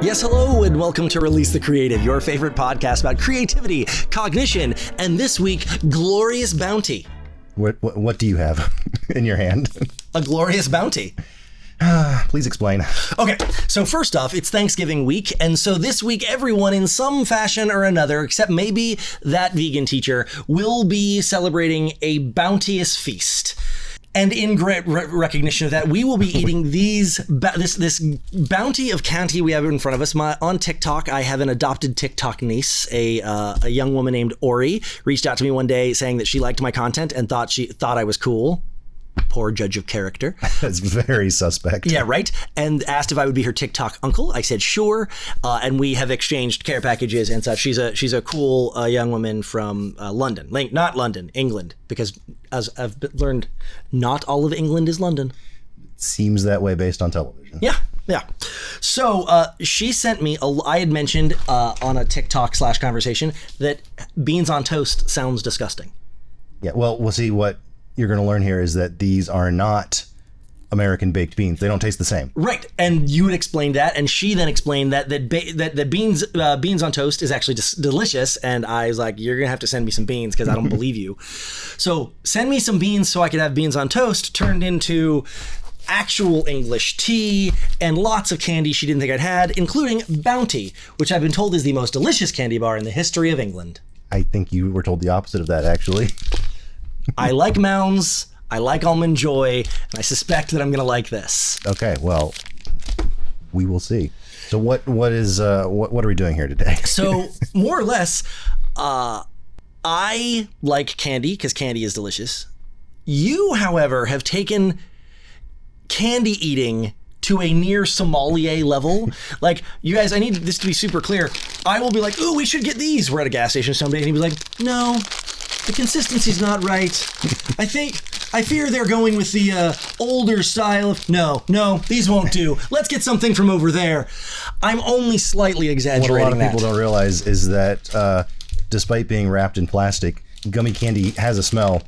Yes, hello, and welcome to Release the Creative, your favorite podcast about creativity, cognition, and this week, glorious bounty. What do you have in your hand? A glorious bounty. Please explain. Okay, so first off, it's Thanksgiving week, and so this week, everyone in some fashion or another, except maybe that vegan teacher, will be celebrating a bounteous feast. And in great recognition of that, we will be eating this bounty of candy we have in front of us. On TikTok, I have an adopted TikTok niece, a young woman named Ori, reached out to me one day saying that she liked my content and thought I was cool. Poor judge of character. That's very suspect. Yeah, right? And asked if I would be her TikTok uncle. I said, sure. And we have exchanged care packages and such. She's a cool young woman from London. Not London, England. Because as I've learned, not all of England is London. Seems that way based on television. Yeah. So she sent me, I had mentioned on a TikTok /conversation that beans on toast sounds disgusting. Yeah, well, we'll see what you're going to learn here is that these are not American baked beans. They don't taste the same. Right. And you had explained that. And she then explained that beans on toast is actually delicious. And I was like, you're going to have to send me some beans because I don't believe you. So send me some beans so I could have beans on toast turned into actual English tea and lots of candy she didn't think I'd had, including Bounty, which I've been told is the most delicious candy bar in the history of England. I think you were told the opposite of that, actually. I like Mounds, I like Almond Joy, and I suspect that I'm going to like this. Okay, well, we will see. So what are we doing here today? So more or less, I like candy because candy is delicious. You, however, have taken candy eating to a near sommelier level. Like, you guys, I need this to be super clear. I will be like, ooh, we should get these. We're at a gas station someday. And he'd be like, no, the consistency's not right. I fear they're going with the older style of, no, these won't do. Let's get something from over there. I'm only slightly exaggerating that. What a lot of people don't realize is that despite being wrapped in plastic, gummy candy has a smell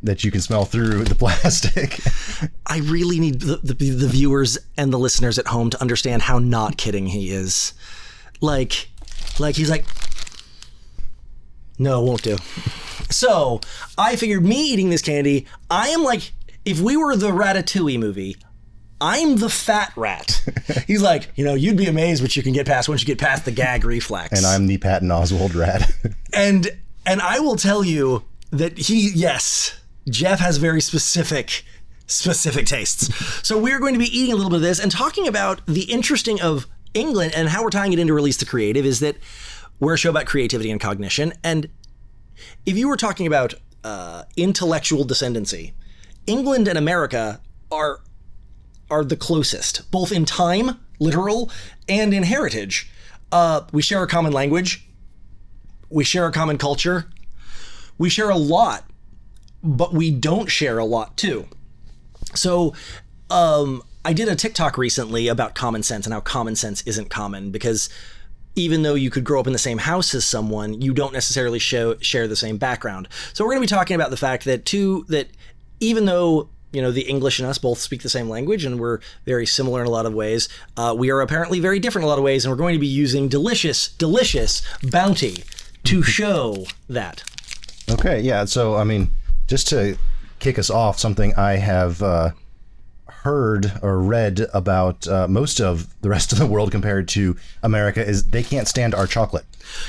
that you can smell through the plastic. I really need the viewers and the listeners at home to understand how not kidding he is. Like he's like, no, won't do. So I figured me eating this candy, I am like, if we were the Ratatouille movie, I'm the fat rat. He's like, you'd be amazed what you can get past once you get past the gag reflex. And I'm the Patton Oswalt rat. And I will tell you that Jeff has very specific tastes. So we're going to be eating a little bit of this and talking about the interesting of England and how we're tying it into Release the Creative is that we're a show about creativity and cognition. And if you were talking about intellectual descendancy, England and America are the closest, both in time, literal, and in heritage. We share a common language. We share a common culture. We share a lot, but we don't share a lot too. So I did a TikTok recently about common sense and how common sense isn't common because even though you could grow up in the same house as someone, you don't necessarily share the same background. So we're going to be talking about the fact that even though the English and us both speak the same language and we're very similar in a lot of ways, we are apparently very different in a lot of ways, and we're going to be using delicious Bounty to show that. Okay, yeah. So, I mean, just to kick us off, something I have heard or read about most of the rest of the world compared to America is they can't stand our chocolate.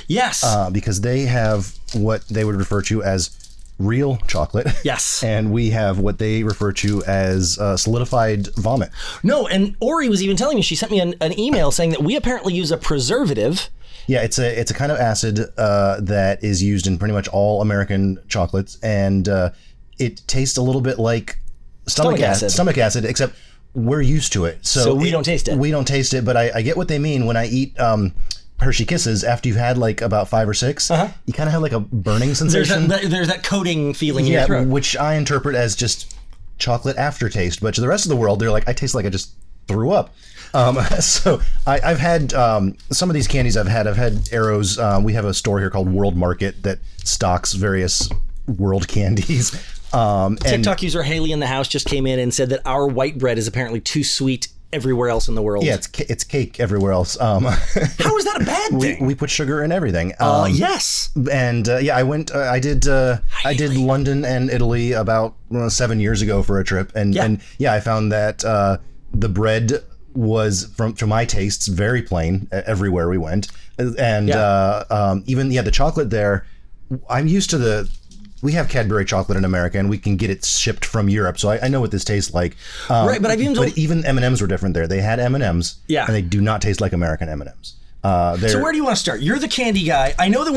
Yes. Because they have what they would refer to as real chocolate. Yes. And we have what they refer to as solidified vomit. No, and Ori was even telling me, she sent me an email saying that we apparently use a preservative. Yeah, it's a kind of acid that is used in pretty much all American chocolates, and it tastes a little bit like stomach acid, except we're used to it. So we don't taste it. We don't taste it, but I get what they mean when I eat Hershey Kisses after you've had like about 5 or 6. You kind of have like a burning sensation. There's that coating feeling in your throat. Which I interpret as just chocolate aftertaste. But to the rest of the world, they're like, I taste like I just threw up. So I've had some of these candies. I've had Arrows. We have a store here called World Market that stocks various world candies. TikTok user Haley in the house just came in and said that our white bread is apparently too sweet everywhere else in the world. Yeah, it's cake everywhere else. How is that a bad thing? We put sugar in everything. Yes. And I did London and Italy about 7 years ago for a trip, and I found that the bread was to my tastes very plain everywhere we went, and even the chocolate there. I'm used to we have Cadbury chocolate in America, and we can get it shipped from Europe, so I know what this tastes like. Right, but even M&Ms were different there. They had M&Ms, and they do not taste like American M&Ms. So where do you want to start? You're the candy guy. I know that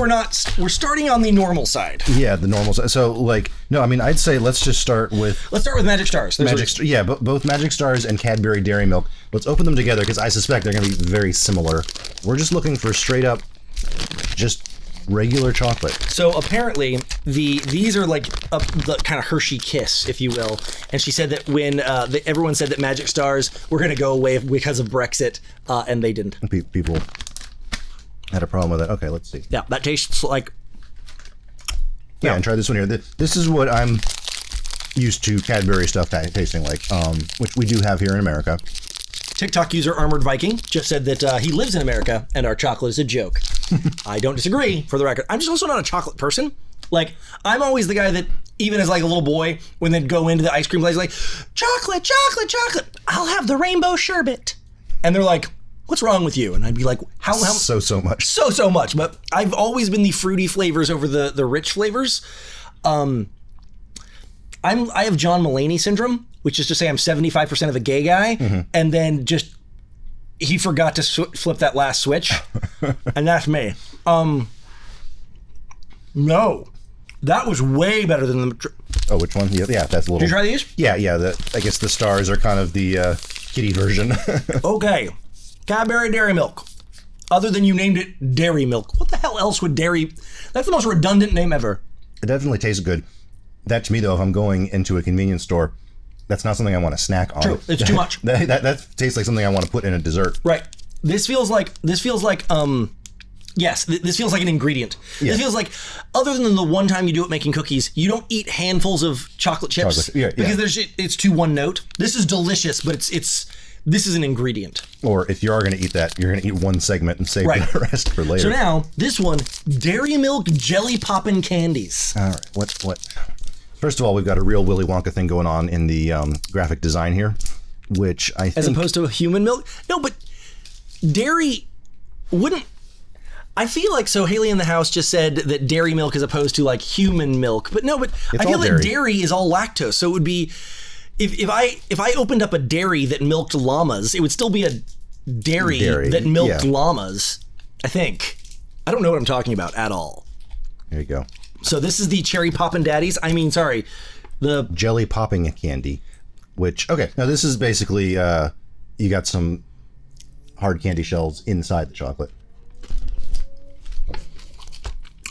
we're starting on the normal side. Yeah, the normal side. So I'd say let's start with Magic Stars. Both Magic Stars and Cadbury Dairy Milk. Let's open them together because I suspect they're going to be very similar. We're just looking for straight up, just regular chocolate. So apparently these are like the kind of Hershey Kiss, if you will. And she said that when everyone said that Magic Stars were going to go away because of Brexit, and they didn't. People had a problem with that. Okay, let's see. Yeah, that tastes like... Yeah, and try this one here. This is what I'm used to Cadbury stuff tasting like, which we do have here in America. TikTok user Armored Viking just said that he lives in America and our chocolate is a joke. I don't disagree, for the record. I'm just also not a chocolate person. Like, I'm always the guy that, even as like a little boy, when they'd go into the ice cream place, like, chocolate, chocolate, chocolate, I'll have the rainbow sherbet. And they're like, what's wrong with you? And I'd be like, how so much. So much. But I've always been the fruity flavors over the rich flavors. I have John Mulaney syndrome, which is to say I'm 75% of a gay guy, and then just he forgot to flip that last switch, and that's me. No, that was way better than the... Oh, which one? Yeah, that's a little... Did you try these? Yeah. I guess the stars are kind of the kiddie version. Okay. Cadbury Dairy Milk. Other than you named it Dairy Milk. What the hell else would dairy... That's the most redundant name ever. It definitely tastes good. That, to me, though, if I'm going into a convenience store, that's not something I want to snack on. True. It's too much. That tastes like something I want to put in a dessert. Right. This feels like this feels like an ingredient. Yeah. This feels like, other than the one time you do it making cookies, you don't eat handfuls of chocolate chips because it's too one note. This is delicious, but this is an ingredient. Or if you are going to eat that, you're going to eat one segment and save the rest for later. So now, this one, Dairy Milk Jelly Poppin' Candies. All right. What? First of all, we've got a real Willy Wonka thing going on in the graphic design here, which I think... As opposed to a human milk? No, but dairy wouldn't... I feel like, so Haley in the house just said that dairy milk as opposed to like human milk, but no, but I feel that dairy is all lactose, so it would be... If I opened up a dairy that milked llamas, it would still be a dairy that milked llamas, I think. I don't know what I'm talking about at all. There you go. So this is the Cherry Poppin' Daddies. The Jelly Popping Candy, which, okay, now this is basically, you got some hard candy shells inside the chocolate.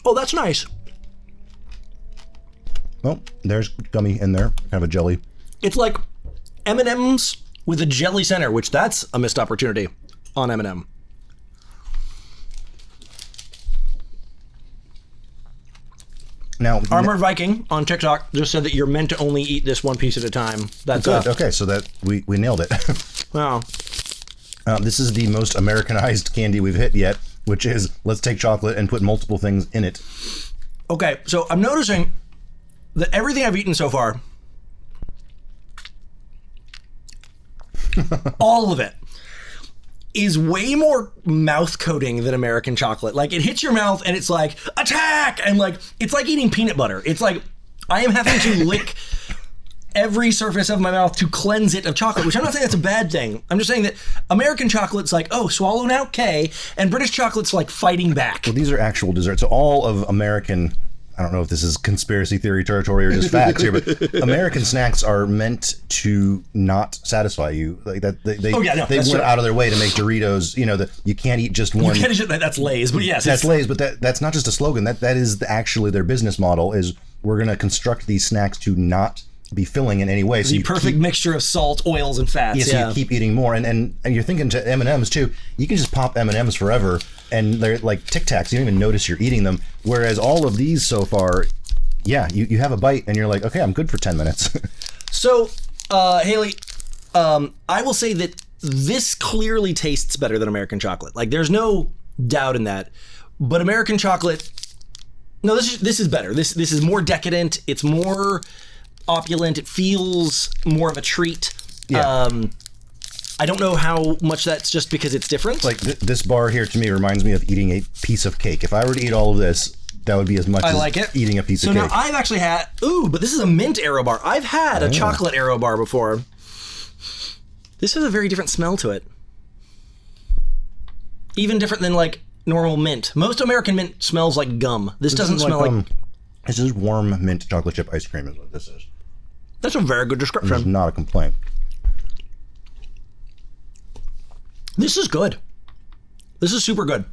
Oh, that's nice. Well, there's gummy in there, kind of a jelly. It's like M&M's with a jelly center, which that's a missed opportunity on M&M. Now, Armored Viking on TikTok just said that you're meant to only eat this one piece at a time. That's good. Okay, so that we nailed it. Wow. This is the most Americanized candy we've hit yet, which is let's take chocolate and put multiple things in it. Okay, so I'm noticing that everything I've eaten so far, all of it, is way more mouth coating than American chocolate. Like, it hits your mouth and it's like, attack! And like, it's like eating peanut butter. It's like, I am having to lick every surface of my mouth to cleanse it of chocolate, which I'm not saying that's a bad thing. I'm just saying that American chocolate's like, oh, swallow now, K, and British chocolate's like fighting back. Well, these are actual desserts. So all of American, I don't know if this is conspiracy theory territory or just facts here, but American snacks are meant to not satisfy you. Like that, they went out of their way to make Doritos. You know that you can't eat just one. That's Lay's, but yes, that's Lay's. But that's not just a slogan. That is actually their business model. Is we're going to construct these snacks to not be filling in any way. So the perfect mixture of salt, oils, and fats. Yeah, so you keep eating more, and you're thinking to M&Ms too. You can just pop M&Ms forever, and they're like Tic Tacs. You don't even notice you're eating them. Whereas all of these so far, you have a bite, and you're like, okay, I'm good for 10 minutes. So, Haley, I will say that this clearly tastes better than American chocolate. Like, there's no doubt in that. But American chocolate, no, this is better. This is more decadent. It's more opulent. It feels more of a treat. Yeah. I don't know how much that's just because it's different. Like this bar here to me reminds me of eating a piece of cake. If I were to eat all of this, that would be as much as eating a piece of cake. So now I've actually had, but this is a mint Aero bar. I've had a chocolate Aero bar before. This has a very different smell to it. Even different than like normal mint. Most American mint smells like gum. This doesn't smell like... This is warm mint chocolate chip ice cream is what this is. That's a very good description. It's not a complaint. This is good. This is super good.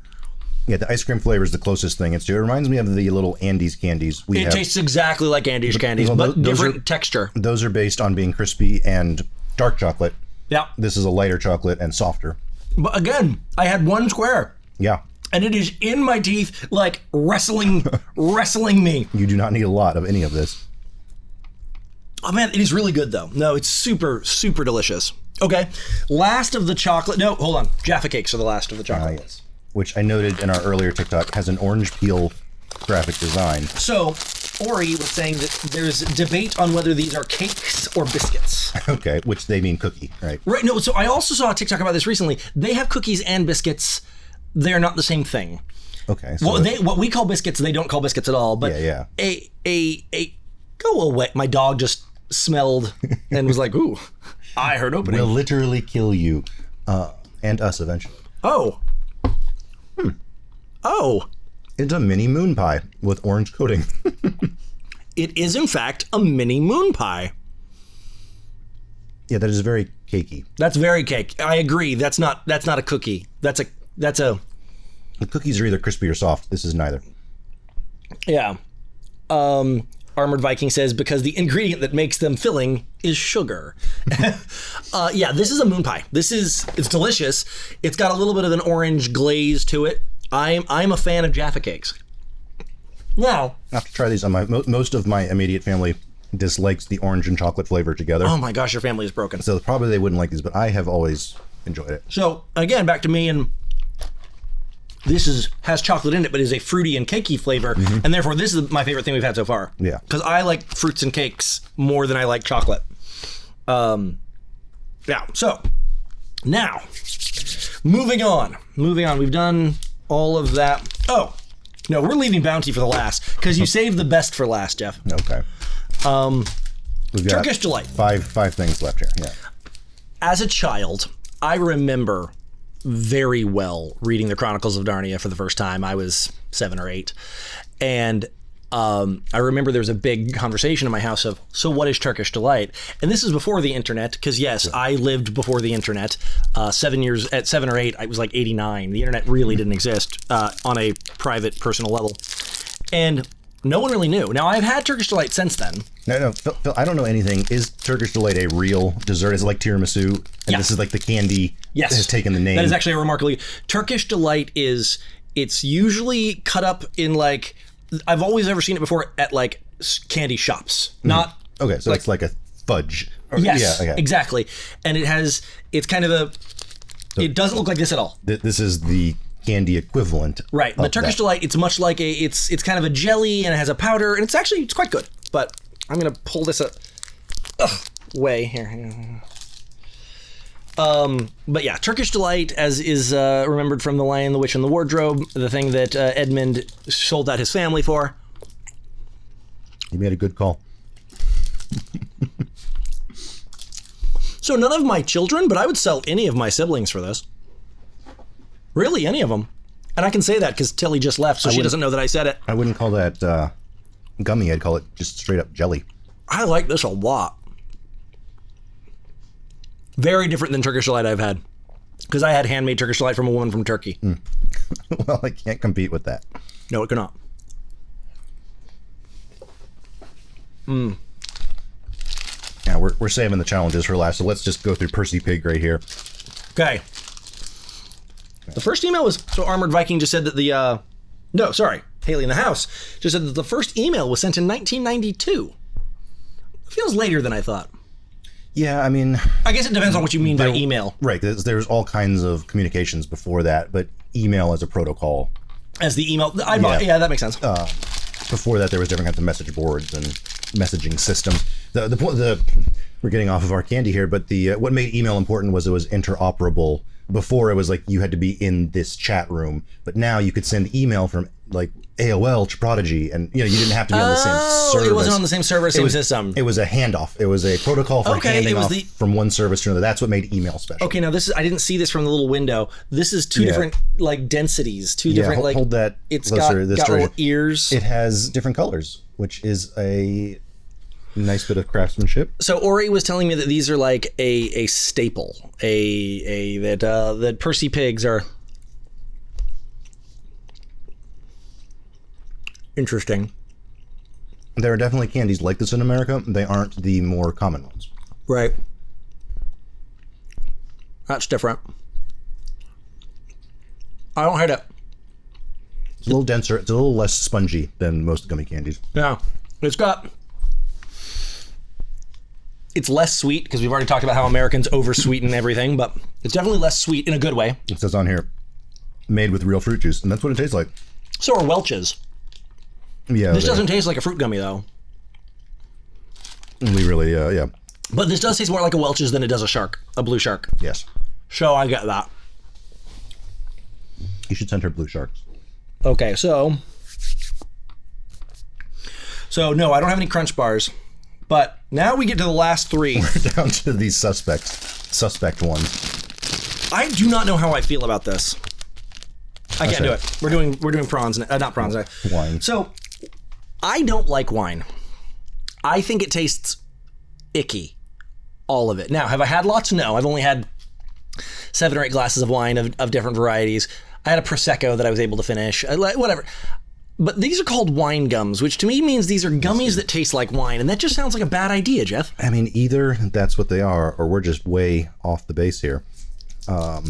Yeah, the ice cream flavor is the closest thing. It reminds me of the little Andes candies. It tastes exactly like Andes candies, but different texture. Those are based on being crispy and dark chocolate. Yeah. This is a lighter chocolate and softer. But again, I had one square. Yeah. And it is in my teeth, like wrestling me. You do not need a lot of any of this. Oh man, it is really good though. No, it's super, super delicious. Okay, last of the chocolate. No, hold on. Jaffa cakes are the last of the chocolate. Yes. Which I noted in our earlier TikTok has an orange peel graphic design. So, Ori was saying that there's debate on whether these are cakes or biscuits. Okay, which they mean cookie, right? Right, no, so I also saw a TikTok about this recently. They have cookies and biscuits. They're not the same thing. Okay. So well, what we call biscuits, they don't call biscuits at all. But yeah. Go away. My dog just smelled and was like, ooh, I heard opening. Will literally kill you and us eventually. Oh. Oh. It's a mini moon pie with orange coating. It is, in fact, a mini moon pie. Yeah, that is very cakey. That's very cake. I agree. That's not a cookie. That's a. The cookies are either crispy or soft. This is neither. Yeah. Armored Viking says because the ingredient that makes them filling is sugar. Yeah, this is a moon pie. It's delicious. It's got a little bit of an orange glaze to it. I'm a fan of Jaffa cakes. Now, I have to try these on most of my immediate family dislikes the orange and chocolate flavor together. Oh my gosh, your family is broken. So probably they wouldn't like these, but I have always enjoyed it. So again, back to me, and this has chocolate in it, but is a fruity and cakey flavor, and therefore this is my favorite thing we've had so far. Yeah, because I like fruits and cakes more than I like chocolate. Yeah. So now, moving on. We've done all of that. Oh no, we're leaving Bounty for the last because you saved the best for last, Jeff. Okay. We've got Turkish Delight. Five things left here. Yeah. As a child, I remember very well reading the Chronicles of Narnia for the first time. I was 7 or 8. And I remember there was a big conversation in my house of, so what is Turkish Delight? And this is before the internet, because yes, I lived before the internet. 7 years, at 7 or 8, I was like 89. The internet really didn't exist on a private, personal level. And no one really knew. Now, I've had Turkish Delight since then. No, Phil, I don't know anything. Is Turkish Delight a real dessert? Is it like tiramisu? And yes. This is like the candy that has taken the name. That is actually a remarkably... Turkish Delight it's usually cut up in like... I've always ever seen it before at like candy shops. Not... Okay, so it's like a fudge. Yes, yeah, okay. Exactly. And it's kind of a... It doesn't look like this at all. This is the candy equivalent. Right. The Turkish Delight, it's much like it's kind of a jelly and it has a powder and it's quite good. But I'm going to pull this away here. But yeah, Turkish Delight, as is remembered from The Lion, the Witch, and the Wardrobe, the thing that Edmund sold out his family for. You made a good call. So none of my children, but I would sell any of my siblings for this. Really, any of them. And I can say that because Tilly just left, so she doesn't know that I said it. I wouldn't call that gummy. I'd call it just straight up jelly. I like this a lot. Very different than Turkish Delight I've had. Because I had handmade Turkish Delight from a woman from Turkey. Well, I can't compete with that. No, it cannot. Yeah, we're saving the challenges for last, so let's just go through Percy Pig right here. Okay. The first email was... So Armored Viking just said that the... No, sorry. Haley in the House just said that the first email was sent in 1992. It feels later than I thought. Yeah, I mean... I guess it depends on what you mean by email. Right, there's all kinds of communications before that, but email as a protocol. As the email... yeah, that makes sense. Before that, there was different kinds of message boards and messaging systems. We're getting off of our candy here, but what made email important was it was interoperable. Before, it was like you had to be in this chat room, but now you could send email from like AOL to Prodigy, and you didn't have to be on the same service. It wasn't on the same server, same system. It was a handoff. It was a protocol for handing off from one service to another. That's what made email special. Okay, now I didn't see this from the little window. This is two different like densities, different like. Hold that. It's closer, got little ears. It has different colors, which is a nice bit of craftsmanship. So Ori was telling me that these are like a staple, that Percy pigs are interesting. There are definitely candies like this in America. They aren't the more common ones. Right. That's different. I don't hate it. It's a little denser. It's a little less spongy than most gummy candies. Yeah. It's less sweet, because we've already talked about how Americans over-sweeten everything, but it's definitely less sweet in a good way. It says on here, made with real fruit juice, and that's what it tastes like. So are Welch's. Yeah. This doesn't taste like a fruit gummy, though. We really, yeah. But this does taste more like a Welch's than it does a blue shark. Yes. So I get that. You should send her blue sharks. Okay, so no, I don't have any crunch bars. But now we get to the last three. We're down to these suspect ones. I do not know how I feel about this. I can't do it. We're doing prawns, not prawns. Wine. So, I don't like wine. I think it tastes icky. All of it. Now, have I had lots? No. I've only had 7 or 8 glasses of wine of different varieties. I had a Prosecco that I was able to finish. Whatever. But these are called wine gums, which to me means these are gummies that taste like wine, and that just sounds like a bad idea, Jeff. I mean, either that's what they are, or we're just way off the base here. We're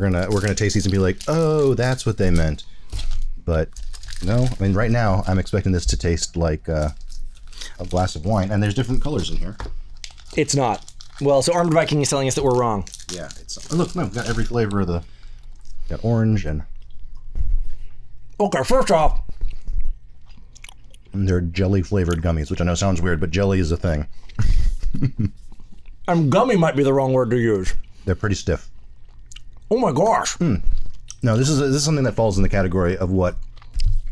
gonna taste these and be like, oh, that's what they meant. But no, I mean, right now I'm expecting this to taste like a glass of wine, and there's different colors in here. It's not. Well, so Armored Viking is telling us that we're wrong. Yeah, look, no, we've got every flavor of got orange and. Okay, first off, they're jelly-flavored gummies, which I know sounds weird, but jelly is a thing. Gummy might be the wrong word to use. They're pretty stiff. Oh my gosh. No, this is something that falls in the category of what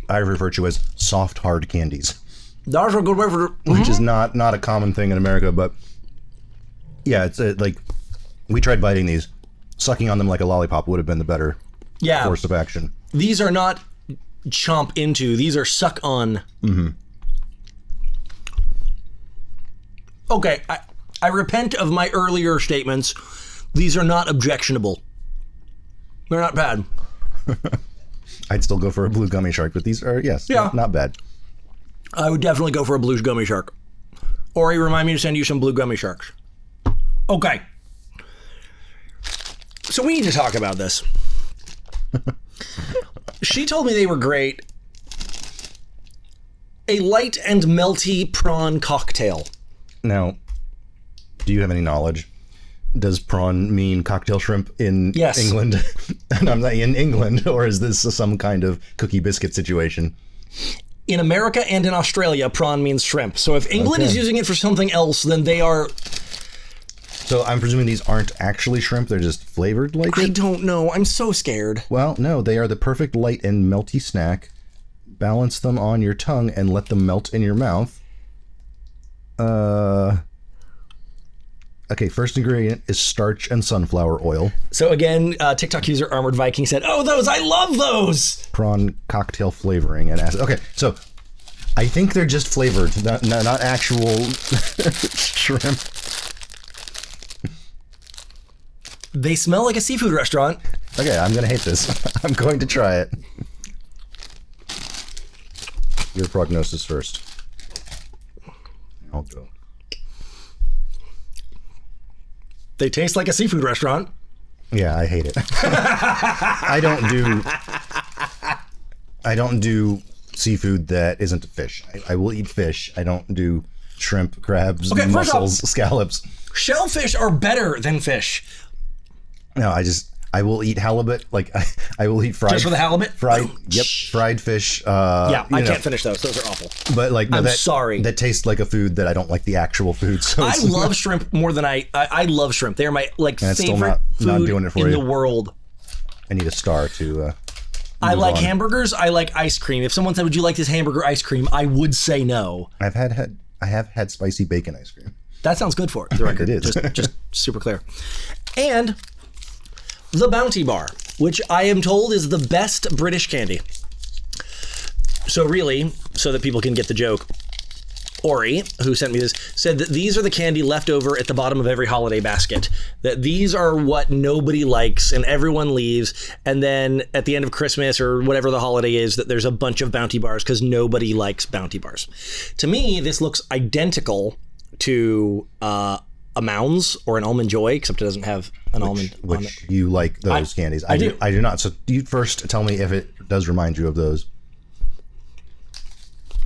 I refer to as soft, hard candies. That's a good way for it. Which is not a common thing in America, but yeah, it's like, we tried biting these. Sucking on them like a lollipop would have been the better course of action. These are not chomp into, these are suck on. Mm-hmm. Okay, I repent of my earlier statements. These are not objectionable. They're not bad. I'd still go for a blue gummy shark, but these are, not bad. I would definitely go for a blue gummy shark. Ori, remind me to send you some blue gummy sharks. Okay. So we need to talk about this. She told me they were great. A light and melty prawn cocktail. Now, do you have any knowledge? Does prawn mean cocktail shrimp in England? And I'm not in England, or is this some kind of cookie biscuit situation? In America and in Australia, prawn means shrimp. So if England is using it for something else, then they are... So I'm presuming these aren't actually shrimp, they're just flavored like it? I don't know. I'm so scared. Well, no, they are the perfect light and melty snack. Balance them on your tongue and let them melt in your mouth. Okay, first ingredient is starch and sunflower oil. So again, TikTok user Armored Viking said, "Oh, those! I love those!" Prawn cocktail flavoring and acid. Okay, so I think they're just flavored, not actual shrimp. They smell like a seafood restaurant. Okay, I'm gonna hate this. I'm going to try it. Your prognosis first. I'll go. They taste like a seafood restaurant. Yeah, I hate it. I don't do seafood that isn't fish. I will eat fish. I don't do shrimp, crabs, Okay, first off- mussels, scallops. Shellfish are better than fish. No, I will eat halibut. Like I will eat fried. Just for the halibut? Fried fish. Yeah, I can't finish those. Those are awful. But like, no, I'm sorry. That tastes like a food that I don't like the actual food. So I love shrimp more than I love shrimp. They're my it's still favorite not food doing it for in you. the world. I need a star to. I like on. hamburgers. I like ice cream. If someone said, "Would you like this hamburger ice cream?" I would say no. I have had spicy bacon ice cream. That sounds good for it. The record. It is. Just super clear. And the Bounty Bar, which I am told is the best British candy. So really, so that people can get the joke, Ori, who sent me this, said that these are the candy left over at the bottom of every holiday basket. That these are what nobody likes and everyone leaves. And then at the end of Christmas or whatever the holiday is, that there's a bunch of Bounty Bars because nobody likes Bounty Bars. To me, this looks identical to a Mounds or an Almond Joy, except it doesn't have an almond on it. Which you like those candies. I do. I do not. So you first tell me if it does remind you of those.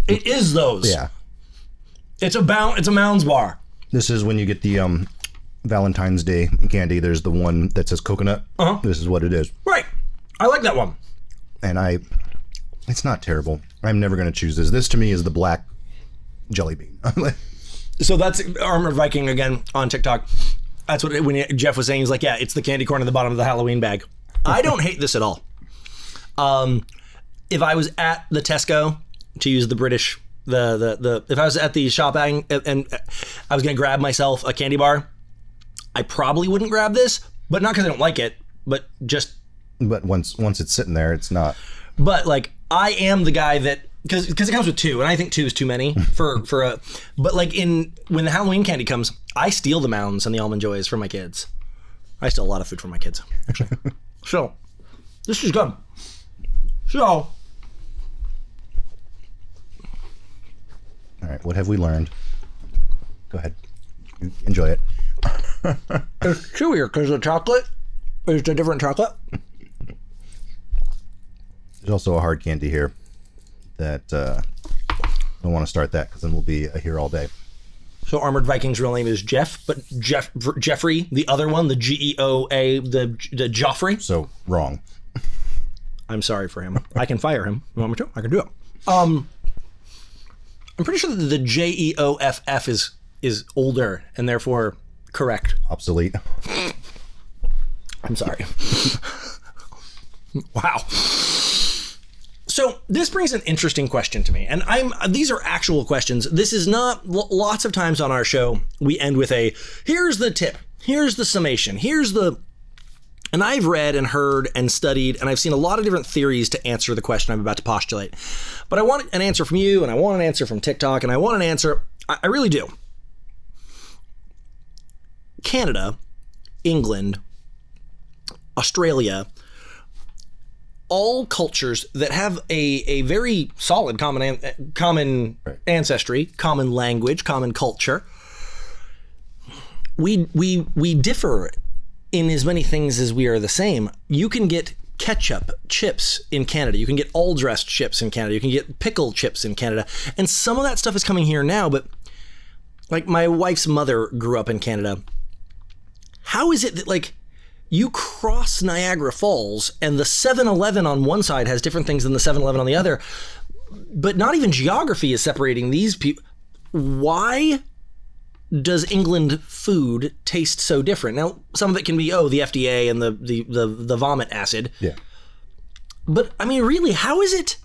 It is those. Yeah. It's a Mounds bar. This is when you get the Valentine's Day candy. There's the one that says coconut. Uh-huh. This is what it is. Right. I like that one. And it's not terrible. I'm never going to choose this. This to me is the black jelly bean. So that's Armored Viking again on TikTok. That's what Jeff was saying. He's like, yeah, it's the candy corn at the bottom of the Halloween bag. I don't hate this at all. If I was at the Tesco, to use the British, if I was at the shop and I was going to grab myself a candy bar, I probably wouldn't grab this, but not because I don't like it, but just. But once it's sitting there, it's not. But like, I am the guy that. Because it comes with two, and I think two is too many for a. But like when the Halloween candy comes, I steal the Mounds and the Almond Joys for my kids. I steal a lot of food from my kids. So this is good. So all right, what have we learned? Go ahead, enjoy it. It's chewier because the chocolate is a different chocolate. There's also a hard candy here that I don't want to start that because then we'll be here all day. So Armored Viking's real name is Jeff, but Jeffrey, the other one, the Geoa, the Joffrey. So wrong. I'm sorry for him. I can fire him. You want me to? I can do it. I'm pretty sure that the Jeoff is older and therefore correct. Obsolete. I'm sorry. Wow. So this brings an interesting question to me, and these are actual questions. This is not, lots of times on our show, we end with here's the tip, here's the summation, and I've read and heard and studied, and I've seen a lot of different theories to answer the question I'm about to postulate. But I want an answer from you, and I want an answer from TikTok, and I want an answer, I really do. Canada, England, Australia, all cultures that have a very solid common ancestry, common language, common culture. We differ in as many things as we are the same. You can get ketchup chips in Canada. You can get all-dressed chips in Canada. You can get pickle chips in Canada. And some of that stuff is coming here now, but like my wife's mother grew up in Canada. How is it that like you cross Niagara Falls and the 7-Eleven on one side has different things than the 7-Eleven on the other, but not even geography is separating these people? Why does England food taste so different? Now, some of it can be, the FDA and the vomit acid. Yeah. But I mean, really, how is it?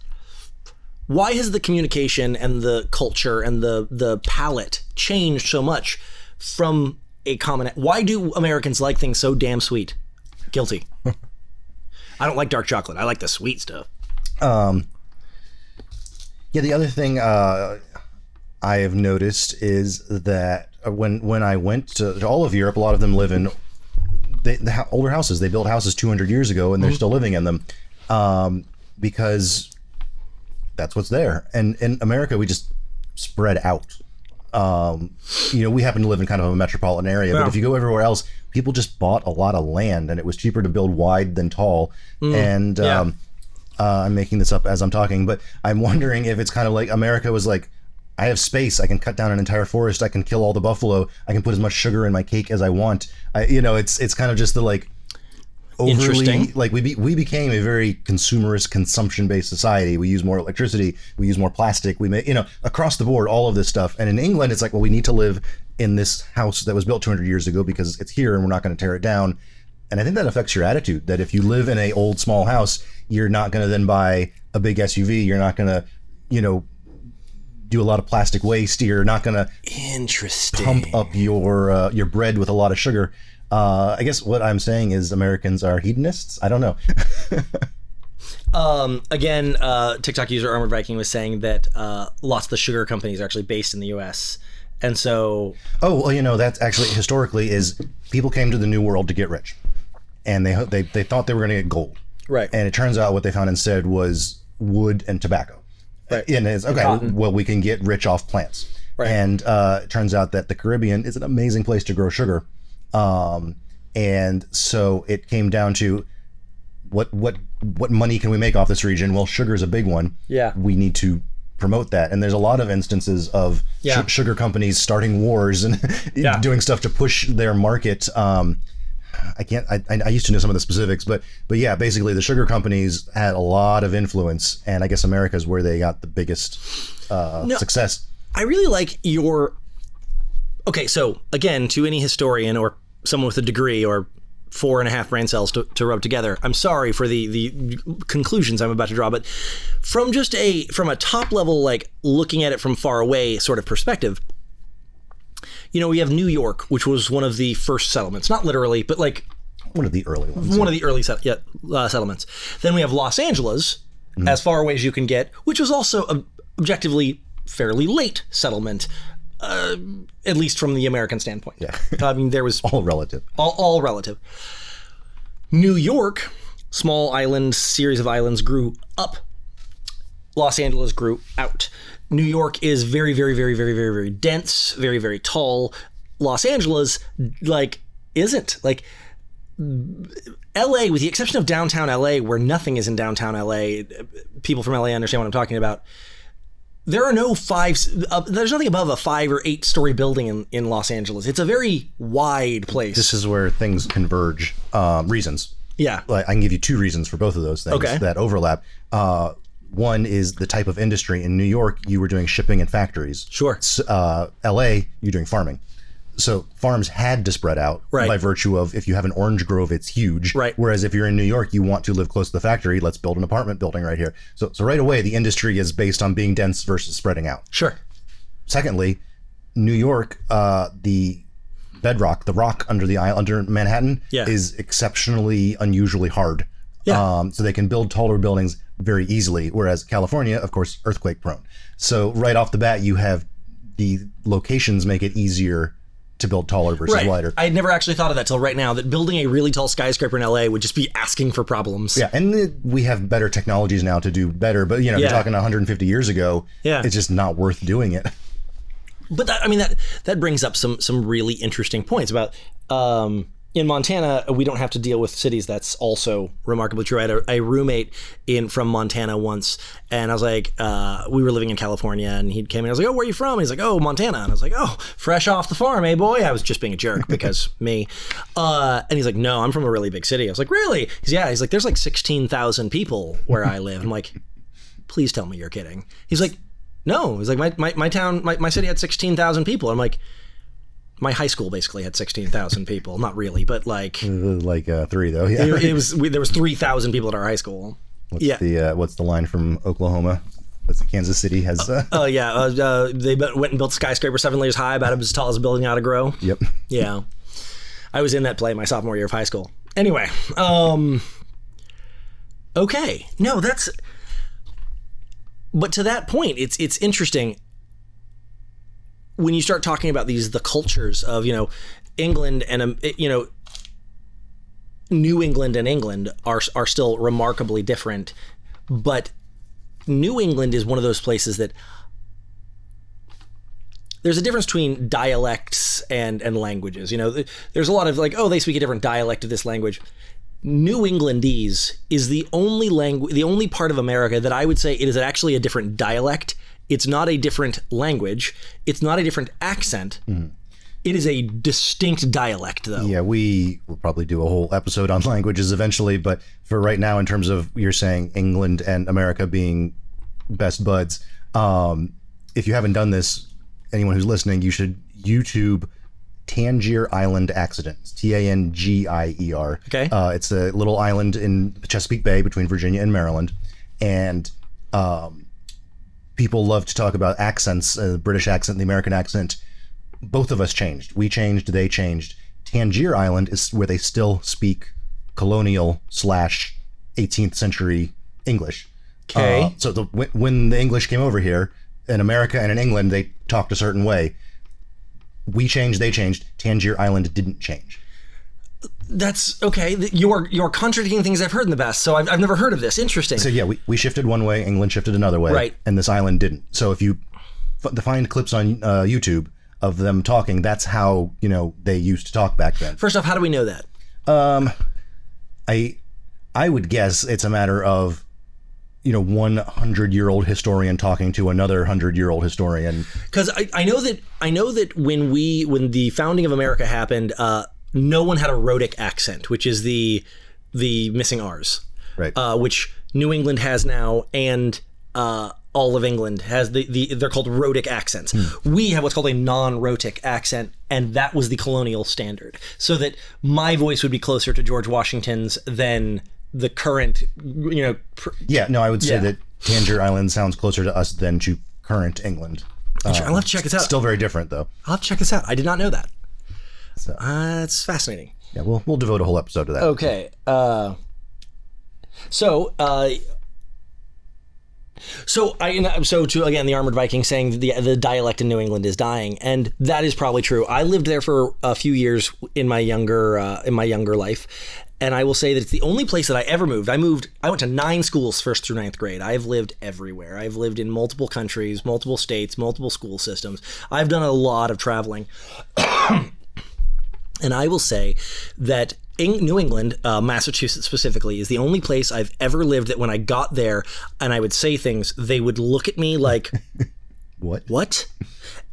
Why has the communication and the culture and the palate changed so much from a common? Why do Americans like things so damn sweet? Guilty. I don't like dark chocolate. I like the sweet stuff. Yeah, the other thing I have noticed is that when I went to all of Europe, a lot of them live in the older houses. They built houses 200 years ago, and they're still living in them because that's what's there. And in America, we just spread out. We happen to live in kind of a metropolitan area, but if you go everywhere else, people just bought a lot of land, and it was cheaper to build wide than tall. I'm making this up as I'm talking, but I'm wondering if it's kind of like America was like, I have space. I can cut down an entire forest. I can kill all the buffalo. I can put as much sugar in my cake as I want. It's kind of just the like overly Interesting. like we became a very consumerist, consumption based society. We use more electricity. We use more plastic. We make across the board all of this stuff. And in England, it's like, well, we need to live in this house that was built 200 years ago because it's here and we're not going to tear it down. And I think that affects your attitude. That if you live in a old small house, you're not going to then buy a big SUV. You're not going to, do a lot of plastic waste. You're not going to pump up your bread with a lot of sugar. I guess what I'm saying is Americans are hedonists. I don't know. Again, TikTok user Armored Viking was saying that lots of the sugar companies are actually based in the U.S. And so... Oh, well, that's actually historically is people came to the New World to get rich. And they thought they were going to get gold. Right. And it turns out what they found instead was wood and tobacco. Right. And it's, okay, well, we can get rich off plants. Right. And it turns out that the Caribbean is an amazing place to grow sugar. And so it came down to what money can we make off this region? Well, sugar is a big one. Yeah. We need to promote that. And there's a lot of instances of sugar companies starting wars and doing stuff to push their market. I used to know some of the specifics, but yeah, basically the sugar companies had a lot of influence, and I guess America is where they got the biggest success. I really like your... Okay, so again, to any historian or someone with a degree or 4.5 brain cells to rub together, I'm sorry for the conclusions I'm about to draw, but from a top level, like looking at it from far away sort of perspective, we have New York, which was one of the first settlements, not literally, but like one of the early ones. One of the early settlements. Then we have Los Angeles, as far away as you can get, which was also objectively fairly late settlement, at least from the American standpoint. Yeah. I mean, there was all relative. All relative. New York, small island, series of islands, grew up. Los Angeles grew out. New York is very, very, very, very, very, very dense, very, very tall. Los Angeles, isn't. LA, with the exception of downtown LA, where nothing is in downtown LA, people from LA understand what I'm talking about. There are there's nothing above a 5 or 8 story building in Los Angeles. It's a very wide place. This is where things converge. Reasons. Yeah. I can give you 2 reasons for both of those things that overlap. One is the type of industry. In New York, you were doing shipping and factories. Sure. LA, you're doing farming. So farms had to spread out by virtue of if you have an orange grove, it's huge. Right. Whereas if you're in New York, you want to live close to the factory. Let's build an apartment building right here. So right away, the industry is based on being dense versus spreading out. Sure. Secondly, New York, the bedrock, the rock under Manhattan is exceptionally unusually hard. Yeah. So they can build taller buildings very easily. Whereas California, of course, earthquake prone. So right off the bat, you have the locations make it easier to build taller versus wider. I had never actually thought of that till right now, that building a really tall skyscraper in LA would just be asking for problems. Yeah, and we have better technologies now to do better, but you're talking 150 years ago, it's just not worth doing it. But that brings up some really interesting points about in Montana, we don't have to deal with cities. That's also remarkably true. I had a roommate from Montana once, and I was like, we were living in California, and he came in. I was like, oh, where are you from? And he's like, oh, Montana. And I was like, oh, fresh off the farm, eh, boy? I was just being a jerk because me. And he's like, no, I'm from a really big city. I was like, really? He's like, there's like 16,000 people where I live. I'm like, please tell me you're kidding. He's like, no. He's like, my town, my city had 16,000 people. I'm like, my high school basically had 16,000 people. Not really, but like 3 though. Yeah. There was 3,000 people at our high school. What's the line from Oklahoma? Kansas City has. They went and built a skyscraper 7 layers high, about as tall as a building ought to grow. Yep. Yeah, I was in that play my sophomore year of high school. Anyway, okay, no, that's. But to that point, it's interesting. When you start talking about the cultures of, England and, New England and England are still remarkably different, but New England is one of those places that there's a difference between dialects and languages. There's a lot of they speak a different dialect of this language. New Englandese is the only part of America that I would say it is actually a different dialect It's not a different language. It's not a different accent. It is a distinct dialect, though. Yeah, we will probably do a whole episode on languages eventually, but for right now, in terms of you're saying England and America being best buds, if you haven't done this, anyone who's listening, you should YouTube Tangier Island Accidents, Tangier. Okay. It's a little island in the Chesapeake Bay between Virginia and Maryland, and people love to talk about accents, the British accent, the American accent. Both of us changed. We changed, they changed. Tangier Island is where they still speak colonial / 18th century English. Okay. So when the English came over here, in America and in England, they talked a certain way. We changed, they changed. Tangier Island didn't change. That's okay. You're contradicting things I've heard in the past, so I've never heard of this. Interesting. So yeah, we shifted one way, England shifted another way, right? And this island didn't. So if you find clips on YouTube of them talking, that's how they used to talk back then. First off, how do we know that? I would guess it's a matter of 100-year-old historian talking to another 100-year-old historian. Because I know that when the founding of America happened, no one had a rhotic accent, which is the missing R's, right? Which New England has now, and all of England has they're called rhotic accents. We have what's called a non-rhotic accent, and that was the colonial standard. So that my voice would be closer to George Washington's than the current, I would say that Tangier Island sounds closer to us than to current England. I'll have to check this out. Still very different, though. I'll have to check this out. I did not know that. So it's fascinating. Yeah, we'll devote a whole episode to that. Okay. So to again, the Armored Viking saying the dialect in New England is dying, and that is probably true. I lived there for a few years in my younger life, and I will say that it's the only place that I ever moved. I went to 9 schools 1st through 9th grade. I've lived everywhere. I've lived in multiple countries, multiple states, multiple school systems. I've done a lot of traveling. And I will say that in New England, Massachusetts specifically, is the only place I've ever lived that when I got there and I would say things, they would look at me like, What?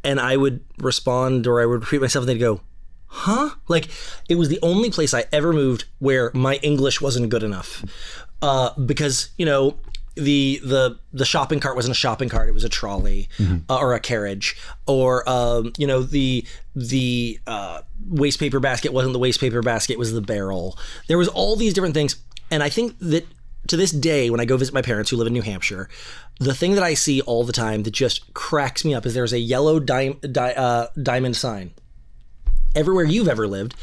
And I would respond, or I would repeat myself, and they'd go, huh? Like, it was the only place I ever moved where my English wasn't good enough. Because, the shopping cart wasn't a shopping cart, it was a trolley, or a carriage, or the waste paper basket wasn't the waste paper basket, it was the barrel. There was all these different things, and I think that to this day, when I go visit my parents who live in New Hampshire, the thing that I see all the time that just cracks me up is there's a yellow diamond sign. Everywhere you've ever lived,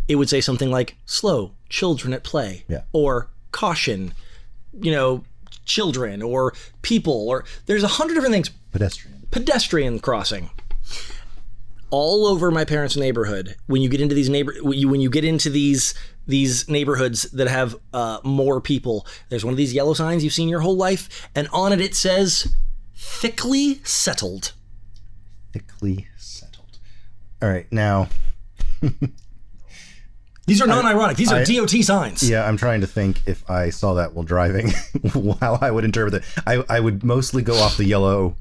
it would say something like slow, children at play, or caution, children, or people, or there's 100 different things. Pedestrian crossing. All over my parents' neighborhood, when you get into these neighborhoods that have more people, there's one of these yellow signs you've seen your whole life, and on it says thickly settled. Thickly settled. All right, now these are non-ironic. These are DOT signs. Yeah, I'm trying to think if I saw that while driving, how I would interpret it. I would mostly go off the yellow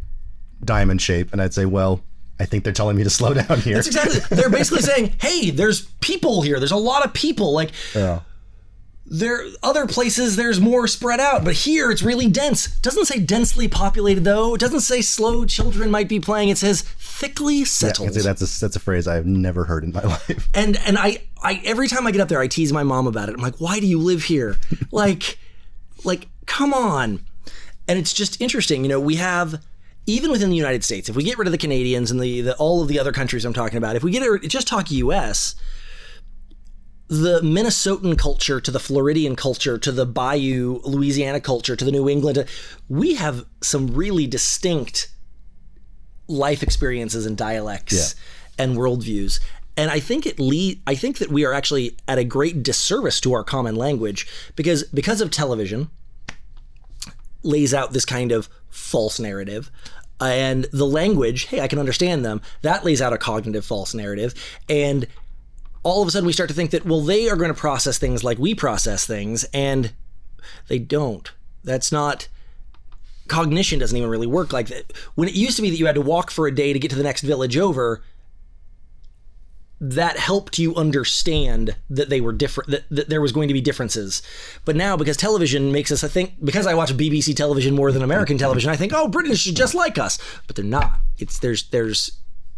diamond shape, and I'd say, well, I think they're telling me to slow down here. That's exactly. They're basically saying, hey, there's people here. There's a lot of people. Like, there other places, there's more spread out, but here it's really dense. It doesn't say densely populated, though. It doesn't say slow children might be playing. It says thickly settled. Yeah, that's a phrase I've never heard in my life. And I every time I get up there, I tease my mom about it. I'm like, why do you live here? like, come on. And it's just interesting. We have, even within the United States, if we get rid of the Canadians and all of the other countries I'm talking about, if we just talk U.S., the Minnesotan culture to the Floridian culture to the Bayou Louisiana culture to the New England, we have some really distinct life experiences and dialects and worldviews. And I think that we are actually at a great disservice to our common language because of television lays out this kind of false narrative. And the language, hey, I can understand them, that lays out a cognitive false narrative. And all of a sudden we start to think that, well, they are going to process things like we process things, and they don't. That's not cognition doesn't even really work like that. When it used to be that you had to walk for a day to get to the next village over, that helped you understand that they were different, that there was going to be differences. But now, because television makes us, I think, because I watch BBC television more than American television, I think, oh, British is just like us. But they're not.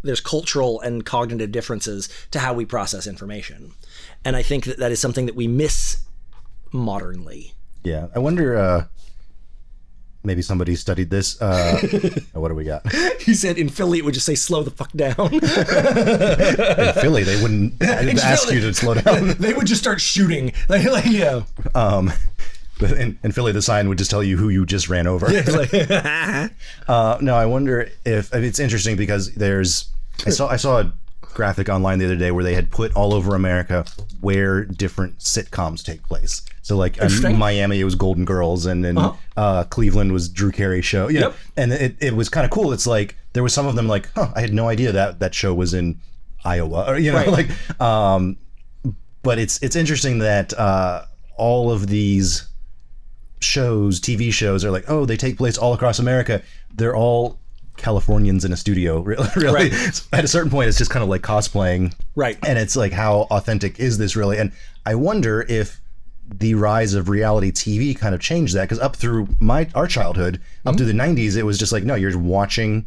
There's cultural and cognitive differences to how we process information. And I think that is something that we miss modernly. Yeah. I wonder, maybe somebody studied this. What do we got? He said in Philly, it would just say, slow the fuck down. In Philly, they wouldn't ask you to slow down. They would just start shooting. Yeah. But in Philly, the sign would just tell you who you just ran over. No, I wonder if it's interesting because I saw a graphic online the other day where they had put all over America where different sitcoms take place. So like in Miami, it was Golden Girls, and in Cleveland was Drew Carey's show. Yeah, yep. And it was kind of cool. It's like there was some of them like, I had no idea that show was in Iowa, or like. But it's interesting that all of these TV shows are like, they take place all across America. They're all Californians in a studio, really. Right. At a certain point, it's just kind of like cosplaying, right? And it's like, how authentic is this really? And I wonder if the rise of reality TV kind of changed that, because up through our childhood, up to the 90s, it was just like, no, you're just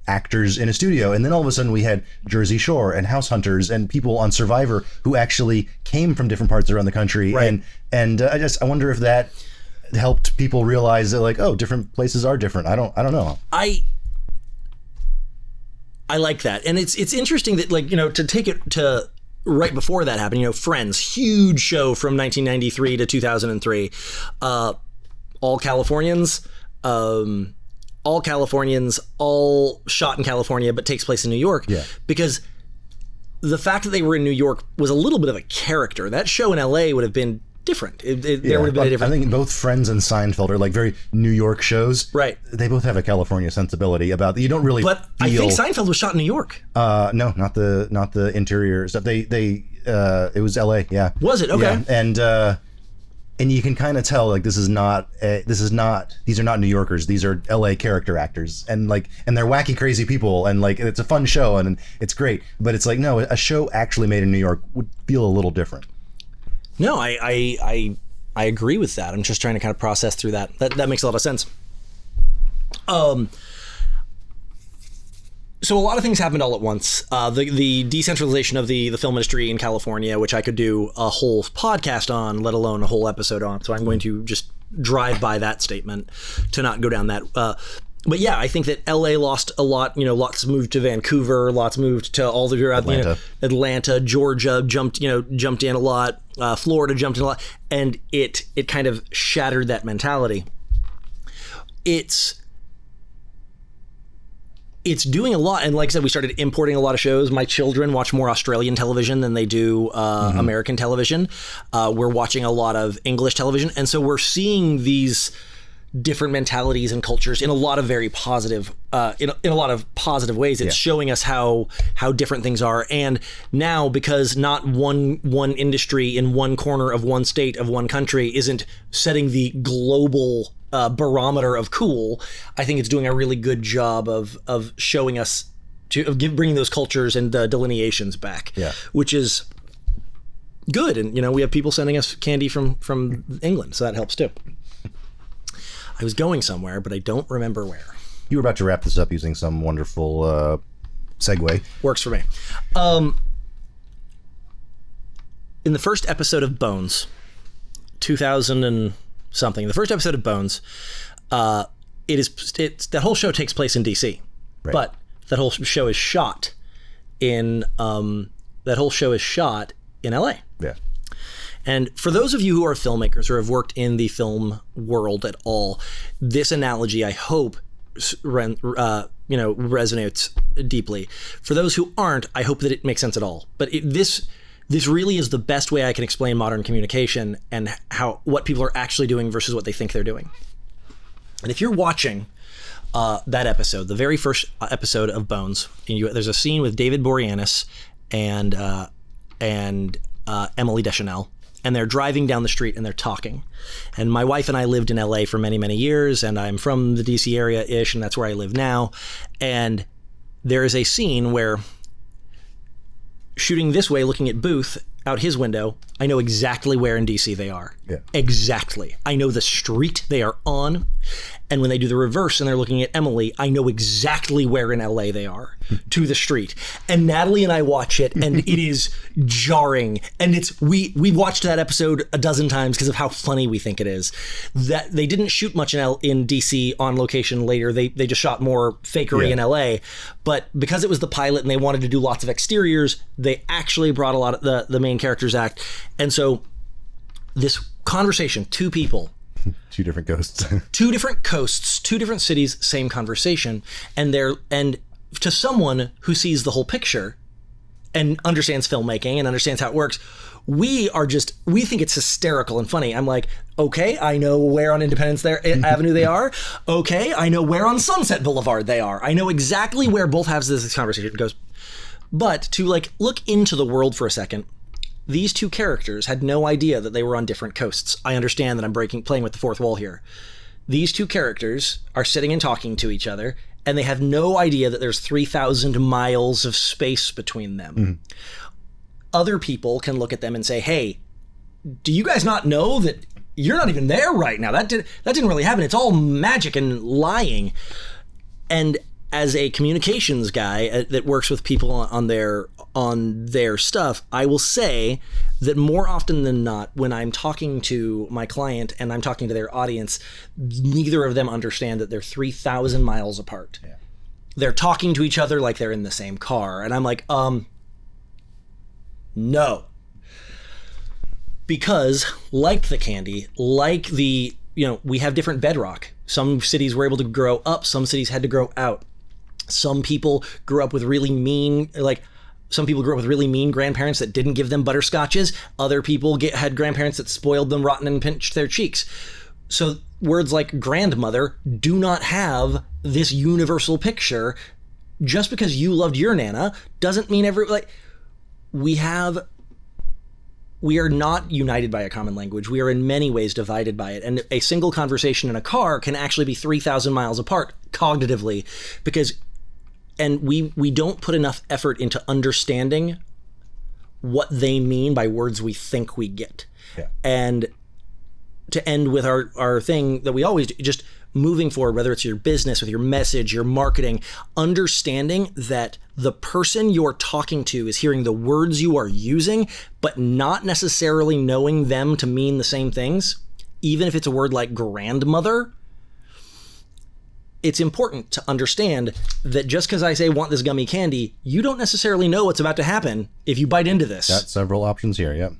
actors in a studio, and then all of a sudden we had Jersey Shore and House Hunters and people on Survivor who actually came from different parts around the country, right. and I wonder if that helped people realize that, like, different places are different. I don't know. I like that. And it's interesting that, like, to take it to right before that happened, Friends, huge show from 1993 to 2003, all Californians, all shot in California, but takes place in New York. Yeah. Because the fact that they were in New York was a little bit of a character. That show in LA would have been different. There would have been a different. I think both Friends and Seinfeld are like very New York shows. Right. They both have a California sensibility about. You don't really. But I think Seinfeld was shot in New York. No, not the interior stuff. It was L.A. Yeah. Was it? Okay. Yeah. And you can kind of tell, like, these are not New Yorkers. These are L.A. character actors, and they're wacky, crazy people, and like it's a fun show and it's great. But it's like, no, a show actually made in New York would feel a little different. No, I agree with that. I'm just trying to kind of process through that. That makes a lot of sense. So a lot of things happened all at once. The decentralization of the film industry in California, which I could do a whole podcast on, let alone a whole episode on. So I'm going to just drive by that statement to not go down that. But yeah, I think that LA lost a lot. Lots moved to Vancouver, lots moved to all the Atlanta. Atlanta, Georgia jumped in a lot. Florida jumped in a lot, and it kind of shattered that mentality. It's doing a lot, and like I said, we started importing a lot of shows. My children watch more Australian television than they do American television. We're watching a lot of English television, and so we're seeing these different mentalities and cultures in a lot of very positive in a lot of positive ways. It's showing us how different things are. And now, because not one industry in one corner of one state of one country isn't setting the global barometer of cool, I think it's doing a really good job of showing us bringing those cultures and delineations back, which is good. And we have people sending us candy from England, so that helps too. I was going somewhere, but I don't remember where. You were about to wrap this up using some wonderful segue. Works for me. In the first episode of Bones, 2000 and something, the first episode of Bones, that whole show takes place in DC, right. But that whole show is shot in LA. Yeah. And for those of you who are filmmakers or have worked in the film world at all, this analogy, I hope, resonates deeply. For those who aren't, I hope that it makes sense at all. But this really is the best way I can explain modern communication and what people are actually doing versus what they think they're doing. And if you're watching that episode, the very first episode of Bones, there's a scene with David Boreanaz and Emily Deschanel. and they're driving down the street and they're talking. And my wife and I lived in LA for many, many years, and I'm from the DC area-ish, and that's where I live now. And there is a scene where, shooting this way, looking at Booth out his window, I know exactly where in DC they are. Yeah. Exactly. I know the street they are on. And when they do the reverse and they're looking at Emily, I know exactly where in LA they are to the street. And Natalie and I watch it, and it is jarring. And it's we watched that episode a dozen times because of how funny we think it is. That they didn't shoot much in DC on location later. They just shot more fakery in LA. But because it was the pilot and they wanted to do lots of exteriors, they actually brought a lot of the main characters act. And so this conversation, two people, two different ghosts, two different coasts, two different cities, same conversation. And to someone who sees the whole picture and understands filmmaking and understands how it works, we think it's hysterical and funny. I'm like, okay, I know where on Independence Avenue they are. Okay, I know where on Sunset Boulevard they are. I know exactly where both halves of this conversation goes. But to look into the world for a second, these two characters had no idea that they were on different coasts. I understand that I'm playing with the fourth wall here. These two characters are sitting and talking to each other, and they have no idea that there's 3,000 miles of space between them. Mm-hmm. Other people can look at them and say, hey, do you guys not know that you're not even there right now? That didn't really happen. It's all magic and lying. And as a communications guy that works with people on their stuff, I will say that more often than not, when I'm talking to my client and I'm talking to their audience, neither of them understand that they're 3,000 miles apart. Yeah. They're talking to each other like they're in the same car. And I'm like, no. Because like the candy, like we have different bedrock. Some cities were able to grow up, some cities had to grow out. Some people grew up with really mean, grandparents that didn't give them butterscotches. Other people had grandparents that spoiled them rotten and pinched their cheeks. So words like grandmother do not have this universal picture. Just because you loved your Nana doesn't mean we are not united by a common language. We are in many ways divided by it. And a single conversation in a car can actually be 3,000 miles apart cognitively, and we don't put enough effort into understanding what they mean by words we think we get. Yeah. And to end with our thing that we always do, just moving forward, whether it's your business, with your message, your marketing, understanding that the person you're talking to is hearing the words you are using, but not necessarily knowing them to mean the same things. Even if it's a word like grandmother, it's important to understand that just because I say want this gummy candy, you don't necessarily know what's about to happen if you bite into this. Got several options here, yep.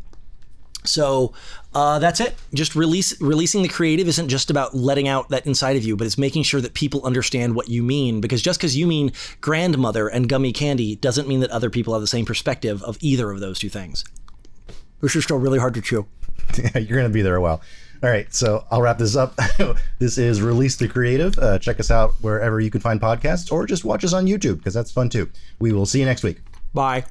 So that's it. Just releasing the creative isn't just about letting out that inside of you, but it's making sure that people understand what you mean. Because just because you mean grandmother and gummy candy doesn't mean that other people have the same perspective of either of those two things. Which is still really hard to chew. Yeah, you're going to be there a while. All right, so I'll wrap this up. This is Release the Creative. Check us out wherever you can find podcasts, or just watch us on YouTube, because that's fun too. We will see you next week. Bye.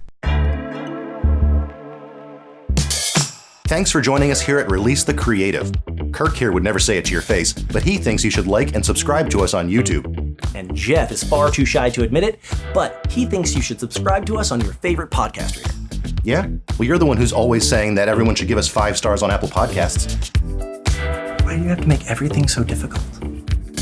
Thanks for joining us here at Release the Creative. Kirk here would never say it to your face, but he thinks you should like and subscribe to us on YouTube. And Jeff is far too shy to admit it, but he thinks you should subscribe to us on your favorite podcast reader. Yeah? Well, you're the one who's always saying that everyone should give us 5 stars on Apple Podcasts. Why do you have to make everything so difficult?